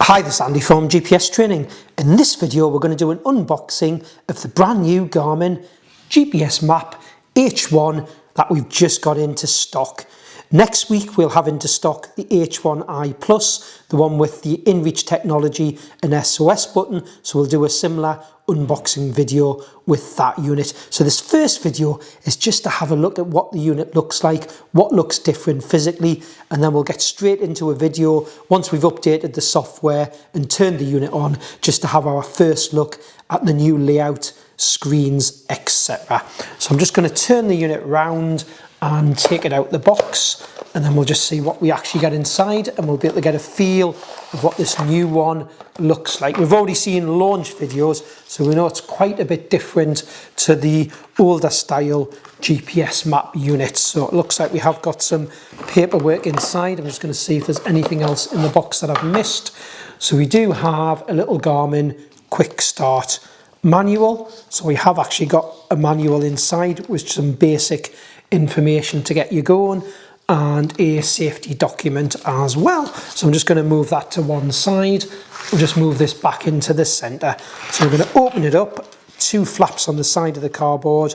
Hi, this is Andy from GPS Training. In this video we're going to do an unboxing of the brand new Garmin GPSMAP H1 that we've just got into stock. Next week we'll have into stock the H1i Plus, the one with the InReach technology and SOS button, so we'll do a similar unboxing video with that unit. So this first video is just to have a look at what the unit looks like, what looks different physically, and then we'll get straight into a video once we've updated the software and turned the unit on, just to have our first look at the new layout, screens, etc. So I'm just going to turn the unit round and take it out the box, and then we'll just see what we actually get inside, and we'll be able to get a feel of what this new one looks like. We've already seen launch videos, so we know it's quite a bit different to the older style GPSMAP units. So it looks like we have got some paperwork inside. I'm just going to see if there's anything else in the box that I've missed. So we do have a little Garmin quick start manual. So we have actually got a manual inside with some basic information to get you going, and a safety document as well. So I'm just going to move that to one side. We'll just move this back into the center. So we're going to open it up, two flaps on the side of the cardboard,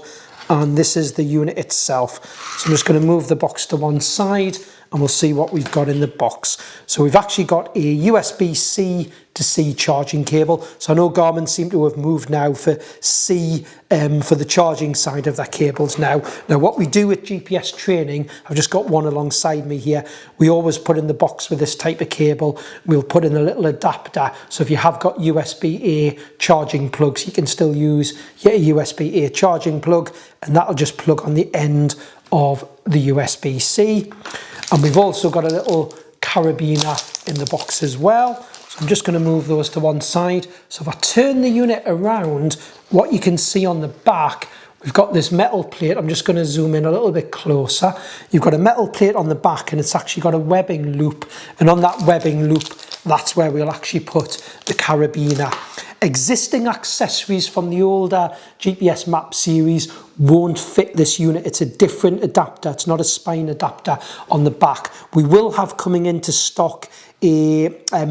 and this is the unit itself. So I'm just going to move the box to one side and we'll see what we've got in the box. So we've actually got a USB-C to C charging cable. So I know Garmin seem to have moved now for C for the charging side of their cables now. Now what we do with GPS Training, I've just got one alongside me here, we always put in the box with this type of cable, we'll put in a little adapter. So if you have got USB-A charging plugs, you can still use your USB-A charging plug, and that'll just plug on the end of the USB-C. And we've also got a little carabiner in the box as well. So I'm just going to move those to one side. So if I turn the unit around, what you can see on the back, we've got this metal plate. I'm just going to zoom in a little bit closer. You've got a metal plate on the back, and it's actually got a webbing loop. And on that webbing loop, that's where we'll actually put the carabiner. Existing accessories from the older GPSMAP series won't fit this unit. It's a different adapter. It's not a spine adapter on the back. We will have coming into stock a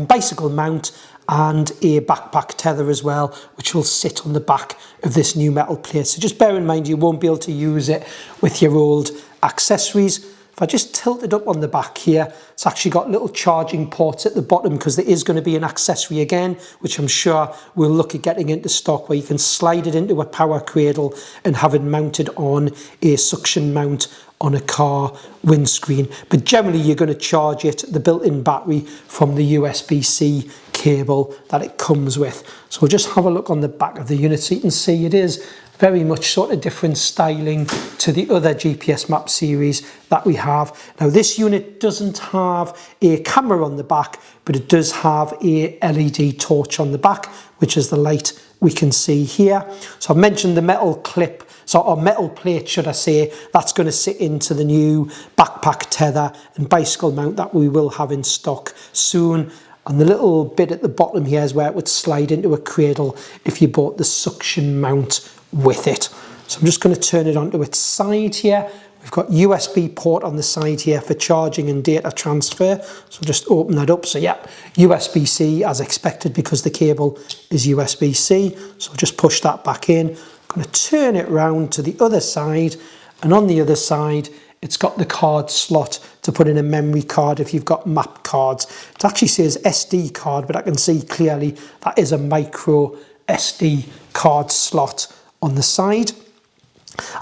bicycle mount and a backpack tether as well, which will sit on the back of this new metal plate. So just bear in mind, you won't be able to use it with your old accessories. If I just tilt it up on the back here, it's actually got little charging ports at the bottom, because there is going to be an accessory again, which I'm sure we'll look at getting into stock, where you can slide it into a power cradle and have it mounted on a suction mount on a car windscreen. But generally you're going to charge it, the built-in battery, from the USB-C cable that it comes with. So we'll just have a look on the back of the unit so you can see it is very much sort of different styling to the other GPSMAP series that we have. Now this unit doesn't have a camera on the back, but it does have a LED torch on the back, which is the light we can see here. So I've mentioned the metal clip, or metal plate should I say, that's going to sit into the new backpack tether and bicycle mount that we will have in stock soon. And the little bit at the bottom here is where it would slide into a cradle if you bought the suction mount with it. So I'm just going to turn it onto its side here. We've got USB port on the side here for charging and data transfer. So I'll just open that up. So yeah, USB-C as expected, because the cable is USB-C. So I'll just push that back in. I'm going to turn it round to the other side, and on the other side it's got the card slot to put in a memory card if you've got map cards. It actually says SD card, but I can see clearly that is a micro SD card slot on the side.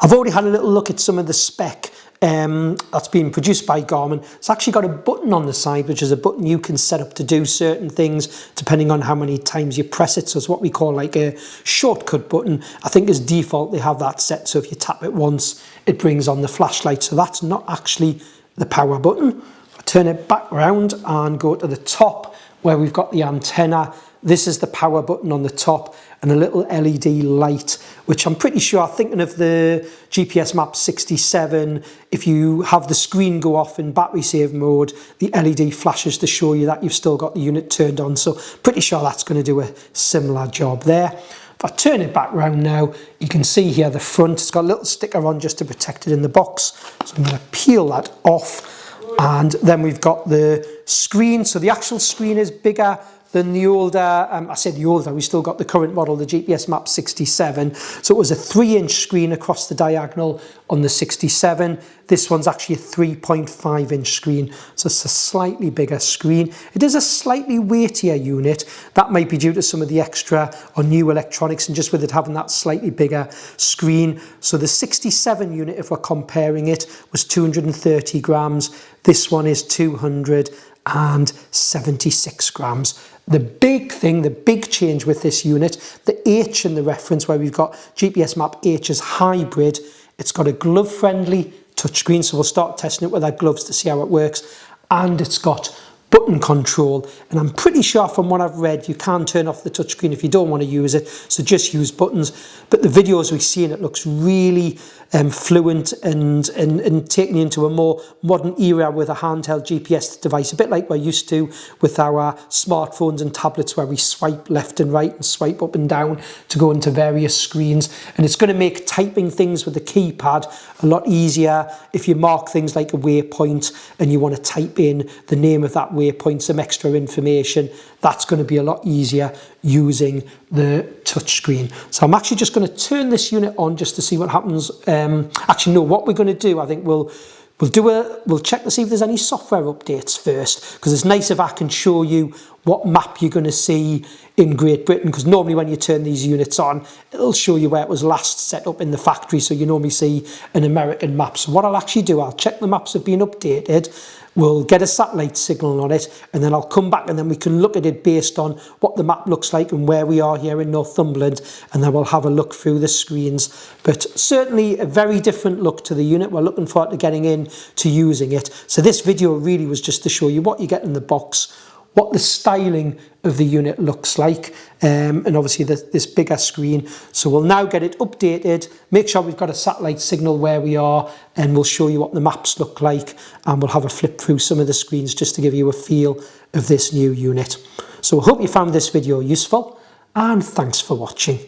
I've already had a little look at some of the spec that's been produced by Garmin. It's actually got a button on the side, which is a button you can set up to do certain things depending on how many times you press it. So it's what we call like a shortcut button. I think as default they have that set, so if you tap it once it brings on the flashlight. So that's not actually the power button. I turn it back round and go to the top where we've got the antenna. This is the power button on the top, and a little LED light, which I'm pretty sure, thinking of the GPSMAP 67, if you have the screen go off in battery save mode, the LED flashes to show you that you've still got the unit turned on. So pretty sure that's going to do a similar job there. If I turn it back round now, you can see here the front, it's got a little sticker on just to protect it in the box. So I'm going to peel that off. And then we've got the screen. So the actual screen is bigger than the older, I said the older, we still got the current model, the GPSMAP 67. So it was a 3-inch screen across the diagonal on the 67. This one's actually a 3.5-inch screen, so it's a slightly bigger screen. It is a slightly weightier unit. That might be due to some of the extra or new electronics and just with it having that slightly bigger screen. So the 67 unit, if we're comparing it, was 230 grams. This one is 276 grams. The big thing, the big change with this unit, the H in the reference where we've got GPSMAP H is hybrid. It's got a glove-friendly touchscreen, so we'll start testing it with our gloves to see how it works. And it's got button control, and I'm pretty sure from what I've read you can turn off the touchscreen if you don't want to use it, so just use buttons. But the videos we've seen, it looks really fluent and taking you into a more modern era with a handheld GPS device, a bit like we're used to with our smartphones and tablets where we swipe left and right and swipe up and down to go into various screens. And it's going to make typing things with the keypad a lot easier. If you mark things like a waypoint and you want to type in the name of that waypoint, some extra information, that's going to be a lot easier using the touchscreen. So I'm actually just going to turn this unit on just to see what happens. Actually, no, what we're going to do, I think we'll check to see if there's any software updates first, because it's nice if I can show you what map you're going to see in Great Britain, because normally when you turn these units on, it'll show you where it was last set up in the factory, so you normally see an American map. So what I'll actually do, I'll check the maps have been updated, we'll get a satellite signal on it, and then I'll come back and then we can look at it based on what the map looks like and where we are here in Northumberland, and then we'll have a look through the screens. But certainly a very different look to the unit. We're looking forward to getting in to using it. So this video really was just to show you what you get in the box, what the styling of the unit looks like, and obviously this bigger screen. So we'll now get it updated, make sure we've got a satellite signal where we are, and we'll show you what the maps look like, and we'll have a flip through some of the screens just to give you a feel of this new unit. So I hope you found this video useful, and thanks for watching.